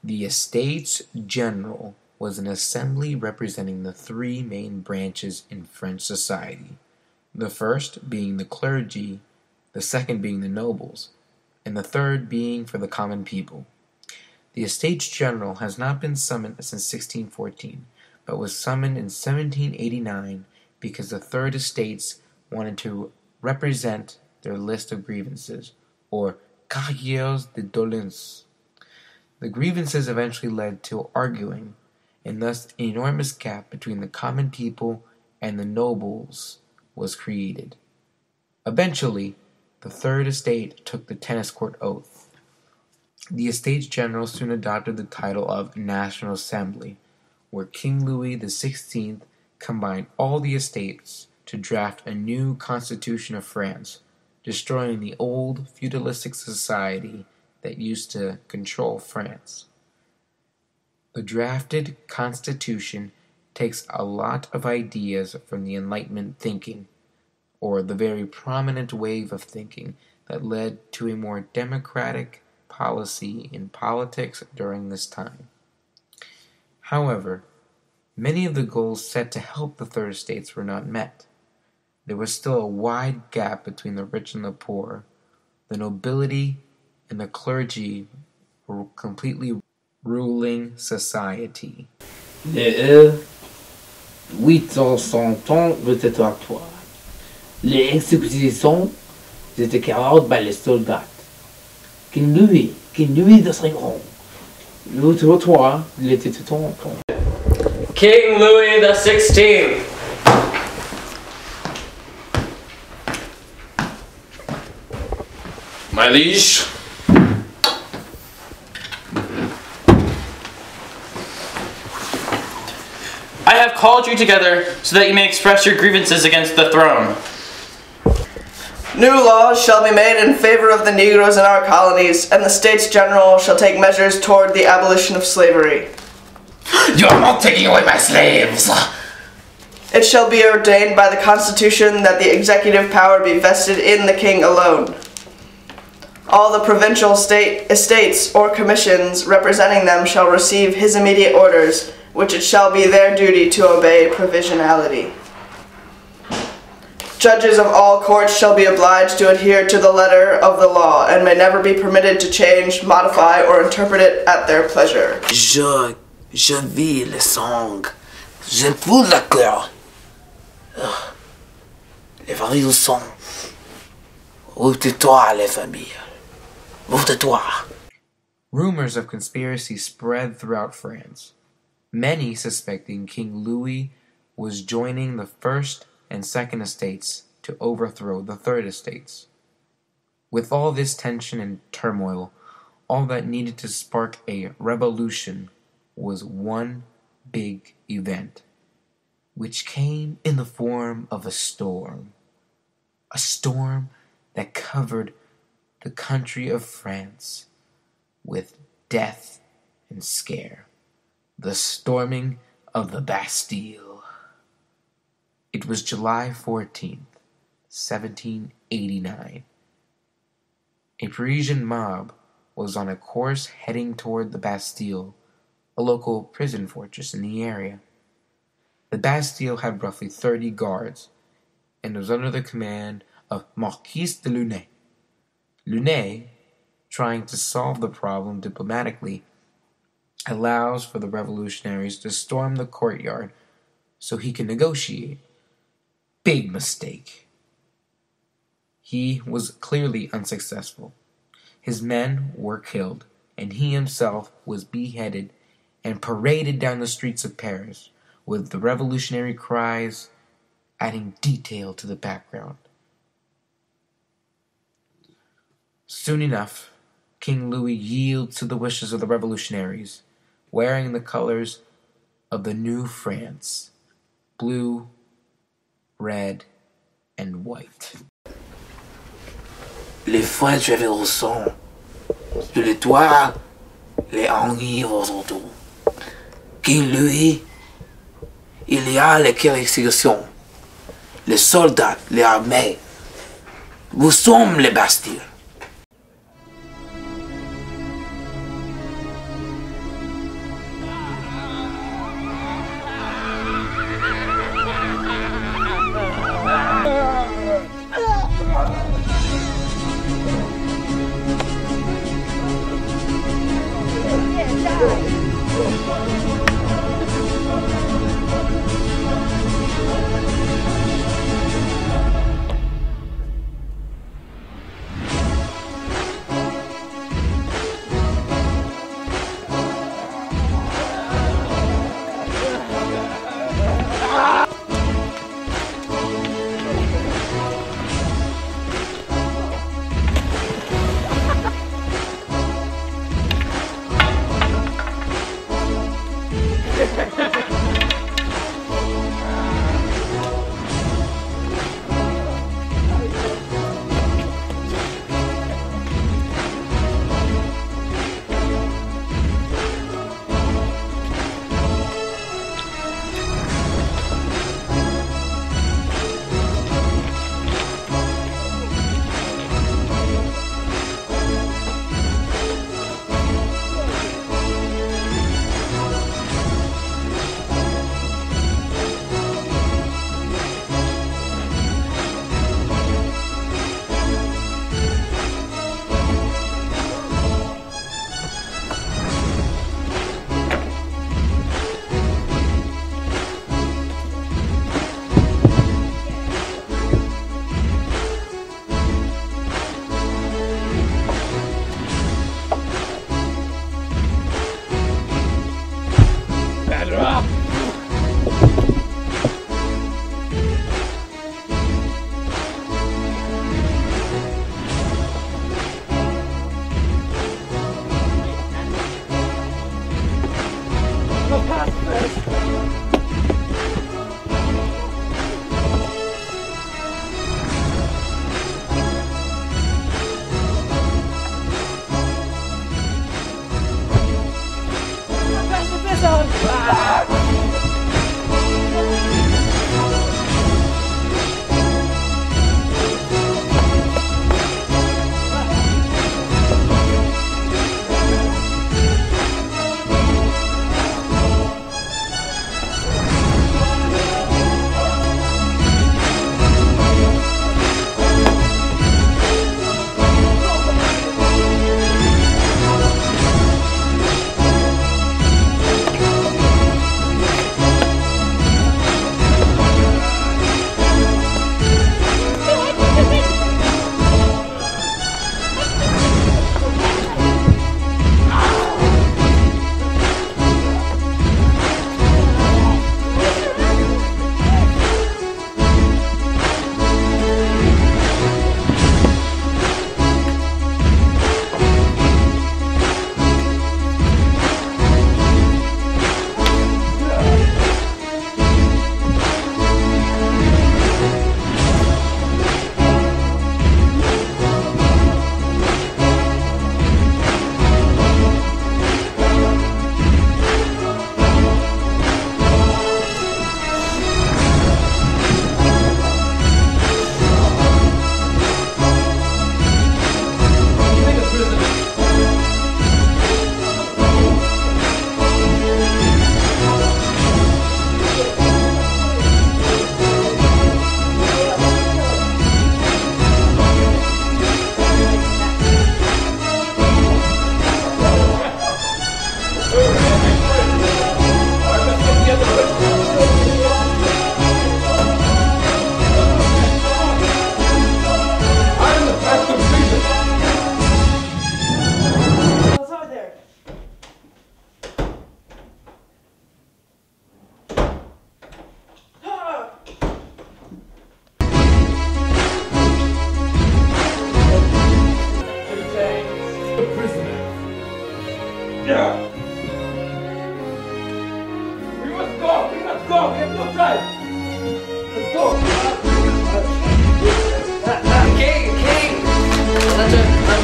The Estates General was an assembly representing the three main branches in French society, the first being the clergy, the second being the nobles, and the third being for the common people. The Estates General has not been summoned since 1614, but was summoned in 1789 because the Third Estates wanted to represent their list of grievances, or cahiers de doléances. The grievances eventually led to arguing, and thus an enormous gap between the common people and the nobles was created. Eventually, the Third Estate took the tennis court oath. The Estates General soon adopted the title of National Assembly, where King Louis XVI combined all the estates to draft a new constitution of France, destroying the old feudalistic society that used to control France. The drafted constitution takes a lot of ideas from the Enlightenment thinking, or the very prominent wave of thinking that led to a more democratic policy in politics during this time. However, many of the goals set to help the Third Estates were not met. There was still a wide gap between the rich and the poor. The nobility and the clergy were completely ruling society. Le 800 était oratoire. Les exécutions étaient 40 par les soldats. King Louis de Saint-Grand. Le trottoir, il était tout en temps. King Louis XVI. My liege, I have called you together so that you may express your grievances against the throne. New laws shall be made in favor of the Negroes in our colonies, and the States General shall take measures toward the abolition of slavery. you are not taking away my slaves. It shall be ordained by the Constitution that the executive power be vested in the King alone. All the provincial estates or commissions representing them shall receive his immediate orders, which it shall be their duty to obey provisionality. Judges of all courts shall be obliged to adhere to the letter of the law, and may never be permitted to change, modify, or interpret it at their pleasure. Je vis le sang. Je fous le cœur. Les familles sont. Ouvre-toi, les familles. Ouvre-toi. Rumors of conspiracy spread throughout France, many suspecting King Louis was joining the First and Second Estates to overthrow the Third Estates. With all this tension and turmoil, all that needed to spark a revolution was one big event, which came in the form of a storm that covered the country of France with death and scare, the storming of the Bastille. It was July 14th, 1789. A Parisian mob was on a course heading toward the Bastille, a local prison fortress in the area. The Bastille had roughly 30 guards, and was under the command of Marquis de Launay. Launay, trying to solve the problem diplomatically, allows for the revolutionaries to storm the courtyard so he can negotiate. Big mistake. He was clearly unsuccessful. His men were killed, and he himself was beheaded and paraded down the streets of Paris, with the revolutionary cries adding detail to the background. Soon enough, King Louis yields to the wishes of the revolutionaries, wearing the colors of the new France, blue, red, and white. Les French révolutions. Sur le toit, les anguilles aux autour. King Louis, il y a les exécutions. Les soldats, les armées. Nous sommes les Bastilles.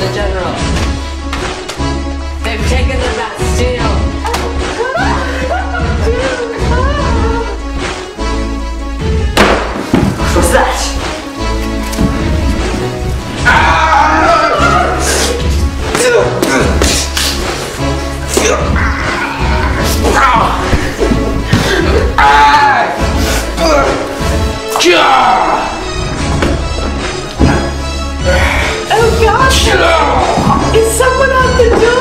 the general. They've taken the Bastille. What's that? Oh God! Is someone at the door?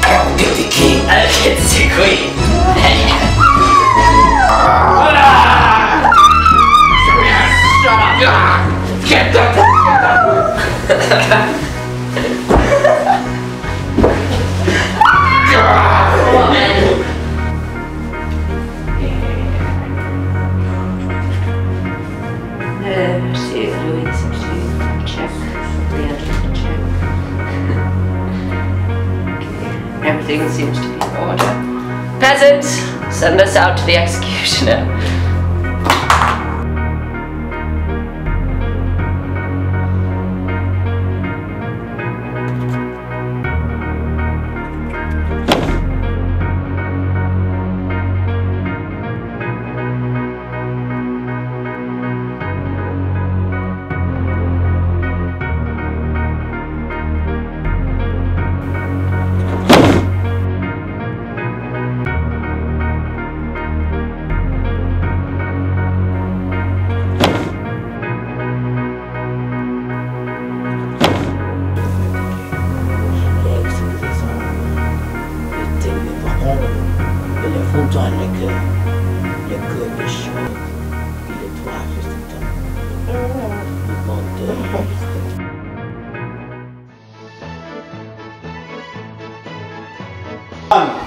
I'll get the king. I'll get the queen. Shut up! Get that! See if Louis seems to be check. The end check. Okay. Everything seems to be in order. Peasant, send us out to the executioner.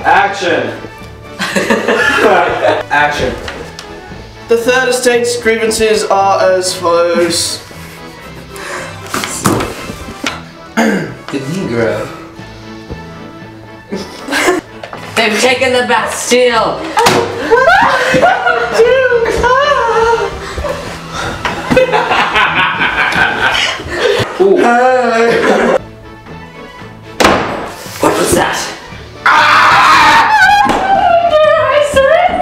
Action! Action. The third estate's grievances are as follows. The Negro. They've taken the Bastille! What was that? I surrender!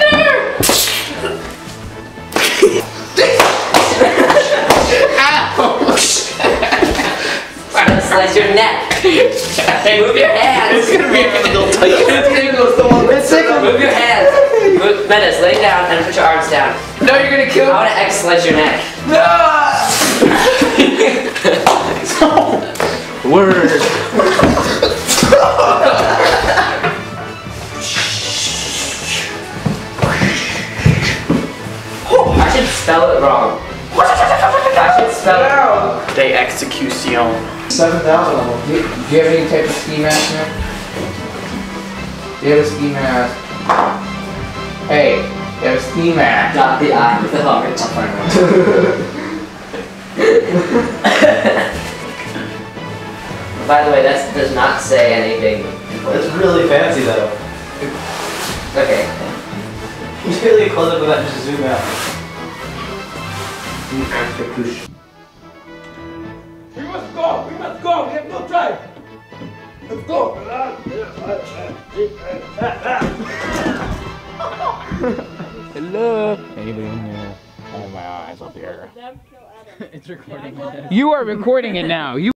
I'm gonna slice your neck. Move your hands. It's gonna be a little tight. Move your hands. Menace, lay down and put your arms down. No, you're gonna kill I want to X-slice your neck. Word. I should spell it wrong. I should spell it wrong. De execution. 7,000 of them. Do you have any type of ski mask, man? Do you have a ski mask? Hey, you have a ski mask. Not the eye with the heart. I'll find one. By the way, that does not say anything important. It's really fancy though. Okay. You really close up with that and just zoom out. We must go! We must go! We have no time! Let's go! Hello? Anybody in there? Oh, my eyes up here. It's recording. You are recording it now. You